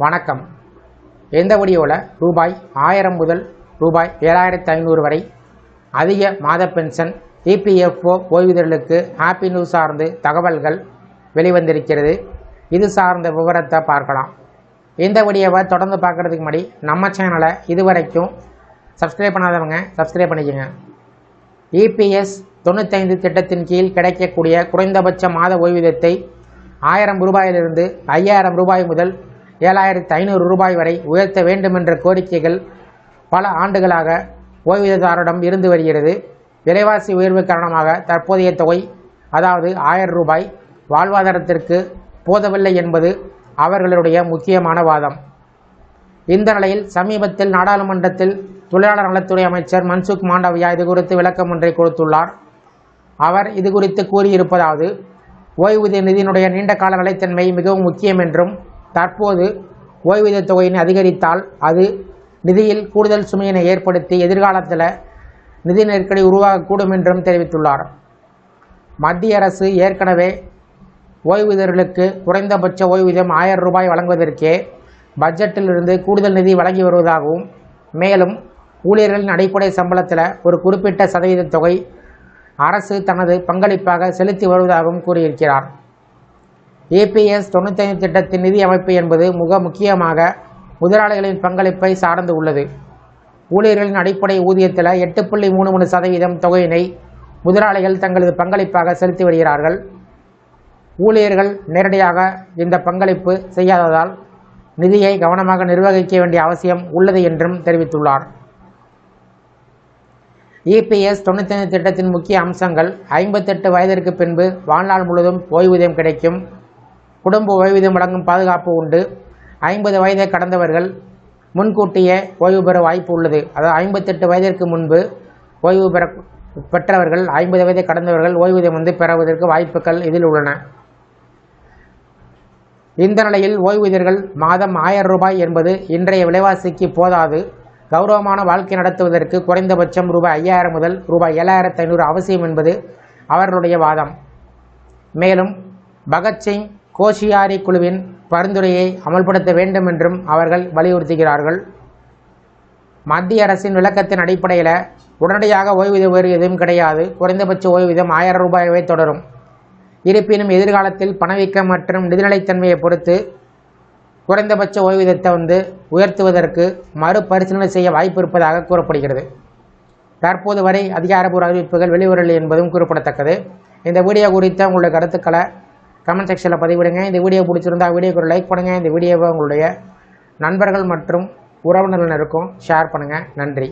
வணக்கம். இந்த வீடியோவில் ரூபாய் 1000 முதல் ரூபாய் 7500 வரை அதிக மாத பென்ஷன் இபிஎஃப்ஓ ஓய்வூதியர்களுக்கு ஹாப்பி நியூஸ் சார்ந்து தகவல்கள் வெளிவந்திருக்கிறது. இது சார்ந்த விவரத்தை பார்க்கலாம். இந்த வீடியோவை தொடர்ந்து பார்க்குறதுக்கு முன்னாடி நம்ம சேனலை இதுவரைக்கும் சப்ஸ்கிரைப் பண்ணாதவங்க சப்ஸ்கிரைப் பண்ணிக்கோங்க. இபிஎஸ் 95 திட்டத்தின் கீழ் கிடைக்கக்கூடிய குறைந்தபட்ச மாத ஓய்வூதியத்தை 1000 ரூபாயிலிருந்து 5000 ரூபாய் முதல் 7500 ரூபாய் வரை உயர்த்த வேண்டுமென்ற கோரிக்கைகள் பல ஆண்டுகளாக ஓய்வூதியதாரரிடம் இருந்து வருகிறது. விலைவாசி உயர்வு காரணமாக தற்போதைய தொகை, அதாவது 1000 ரூபாய் வாழ்வாதாரத்திற்கு போதவில்லை என்பது அவர்களுடைய முக்கியமான வாதம். இந்த நிலையில் சமீபத்தில் நாடாளுமன்றத்தில் தொழிலாளர் நலத்துறை அமைச்சர் மன்சுக் மாண்டவியா இது குறித்து விளக்கம் ஒன்றை கொடுத்துள்ளார். அவர் இது குறித்து கூறியிருப்பதாவது, ஓய்வூதிய நிதியினுடைய நீண்டகால நிலைத்தன்மை மிகவும் முக்கியம் என்றும், தற்போது ஓய்வூதிய தொகையினை அதிகரித்தால் அது நிதியில் கூடுதல் சுமையினை ஏற்படுத்தி எதிர்காலத்தில் நிதி நெருக்கடி உருவாகக்கூடும் என்றும் தெரிவித்துள்ளார். மத்திய அரசு ஏற்கனவே ஓய்வூதியர்களுக்கு குறைந்தபட்ச ஓய்வூதியம் 1000 ரூபாய் வழங்குவதற்கே பட்ஜெட்டிலிருந்து கூடுதல் நிதி வழங்கி வருவதாகவும், மேலும் ஊழியர்களின் அடிப்படை சம்பளத்தில் ஒரு குறிப்பிட்ட சதவீத தொகை அரசு தனது பங்களிப்பாக செலுத்தி வருவதாகவும் கூறியிருக்கிறார். இபிஎஸ் 95 திட்டத்தின் நிதி அமைப்பு என்பது முக்கியமாக முதலாளிகளின் பங்களிப்பை சார்ந்து உள்ளது. ஊழியர்களின் அடிப்படை ஊதியத்தில் 8.33% தொகையினை முதலாளிகள் தங்களது பங்களிப்பாக செலுத்தி வருகிறார்கள். ஊழியர்கள் நேரடியாக இந்த பங்களிப்பு செய்யாததால் நிதியை கவனமாக நிர்வகிக்க வேண்டிய அவசியம் உள்ளது என்றும் தெரிவித்துள்ளார். இபிஎஸ் 95 திட்டத்தின் முக்கிய அம்சங்கள்: 58 வயதிற்கு பின்பு வாழ்நாள் முழுவதும் ஓய்வூதியம் கிடைக்கும், குடும்ப ஓய்வூதியம் வழங்கும் பாதுகாப்பு உண்டு, 50 வயதை கடந்தவர்கள் முன்கூட்டியே ஓய்வு பெற வாய்ப்பு உள்ளது. அதாவது 58 வயதிற்கு முன்பு ஓய்வு பெற்றவர்கள் 50 வயதை கடந்தவர்கள் ஓய்வூதியம் பெறுவதற்கு வாய்ப்புகள் இதில் உள்ளன. இந்த நிலையில் ஓய்வூதியர்கள் மாதம் 1000 ரூபாய் என்பது இன்றைய விலைவாசிக்கு போதாது. கௌரவமான வாழ்க்கை நடத்துவதற்கு குறைந்தபட்சம் ரூபாய் 5000 முதல் ரூபாய் 7500 அவசியம் என்பது அவர்களுடைய வாதம். மேலும் பகத்சிங் கோஷியாரி குழுவின் பரிந்துரையை அமல்படுத்த வேண்டும் என்றும் அவர்கள் வலியுறுத்துகிறார்கள். மத்திய அரசின் விளக்கத்தின் அடிப்படையில் உடனடியாக ஓய்வூதிய உயர்வு எதுவும் கிடையாது. குறைந்தபட்ச ஓய்வூதியம் 1000 ரூபாயை தொடரும். இருப்பினும் எதிர்காலத்தில் பணவீக்கம் மற்றும் நிதிநிலைத்தன்மையை பொறுத்து குறைந்தபட்ச ஓய்வூதியத்தை உயர்த்துவதற்கு மறுபரிசீலனை செய்ய வாய்ப்பு இருப்பதாக கூறப்படுகிறது. தற்போது வரை அதிகாரப்பூர்வ அறிவிப்புகள் வெளிவரவில்லை என்பதும் குறிப்பிடத்தக்கது. இந்த வீடியோ குறித்த உங்களுடைய கருத்துக்களை கமெண்ட் செக்ஷனில் பதிவிடுங்க. இந்த வீடியோ பிடிச்சிருந்தால் வீடியோக்கு ஒரு லைக் பண்ணுங்கள். இந்த வீடியோவை உங்களுடைய நண்பர்கள் மற்றும் உறவினர்களுக்கும் ஷேர் பண்ணுங்கள். நன்றி.